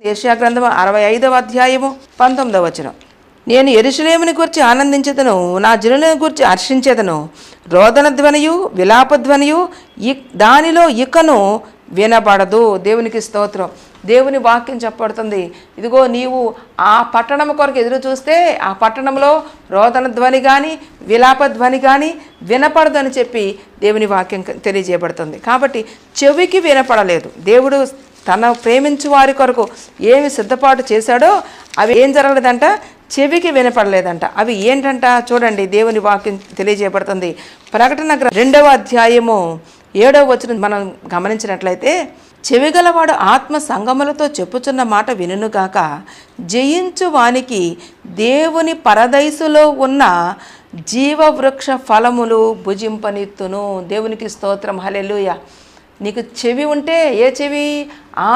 యెషయా గ్రంథము 65వ అధ్యాయము 19వ వచనం. నేను యెరూషలేముని గురించి ఆనందించెదను, నా జనులను గురించి హర్షించెదను. రోదన ధ్వనియు విలాప ధ్వనియు దానిలో ఇకను వినబడదు. దేవునికి స్తోత్రం. దేవుని వాక్యం చెప్పబడుతుంది, ఇదిగో నీవు ఆ పట్టణం కొరకు ఎదురు చూస్తే ఆ పట్టణంలో రోదన ధ్వని కానీ విలాప ధ్వని కానీ వినపడదు అని చెప్పి దేవుని వాక్యం తెలియజేయబడుతుంది. కాబట్టి చెవికి వినపడలేదు. దేవుడు తన ప్రేమించు వారి కొరకు ఏమి సిద్ధపాటు చేశాడో అవి ఏం జరగలేదంట, చెవికి వినపడలేదంట. అవి ఏంటంట చూడండి, దేవుని వాక్యం తెలియజేయబడుతుంది. ప్రకటన 2వ అధ్యాయము 7వ వచనం మనం గమనించినట్లయితే, చెవిగలవాడు ఆత్మ సంగములతో చెప్పుచున్న మాట వినుగాక, జయించు వానికి దేవుని పరదైసులో ఉన్న జీవవృక్ష ఫలములు భుజింపనిత్తును. దేవునికి స్తోత్రం, హల్లెలూయా. నీకు చెవి ఉంటే, ఏ చెవి?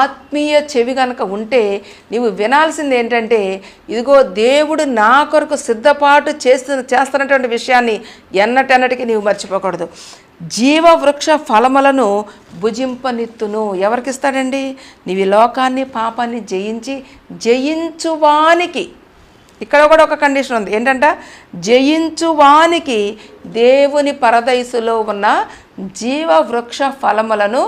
ఆత్మీయ చెవి కనుక ఉంటే నీవు వినాల్సింది ఏంటంటే, ఇదిగో దేవుడు నా కొరకు సిద్ధపాటు చేస్తున్నటువంటి విషయాన్ని ఎన్నటెన్నటికీ నీవు మర్చిపోకూడదు. జీవవృక్ష ఫలములను భుజింపనిత్తును. ఎవరికి ఇస్తాడండి? నీవు లోకాన్ని పాపాన్ని జయించువానికి. ఇక్కడ కూడా ఒక కండిషన్ ఉంది, ఏంటంట? జయించువానికి దేవుని పరదైసులో ఉన్న జీవవృక్ష ఫలములను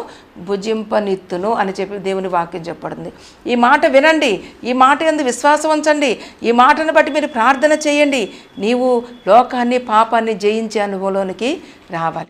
భుజింపనిత్తును అని చెప్పి దేవుని వాక్యం చెప్పబడింది. ఈ మాట వినండి, ఈ మాట యందు విశ్వాసం ఉంచండి, ఈ మాటను బట్టి మీరు ప్రార్థన చేయండి. నీవు లోకాన్ని పాపాన్ని జయించే అనుభవంలోనికి రావాలి.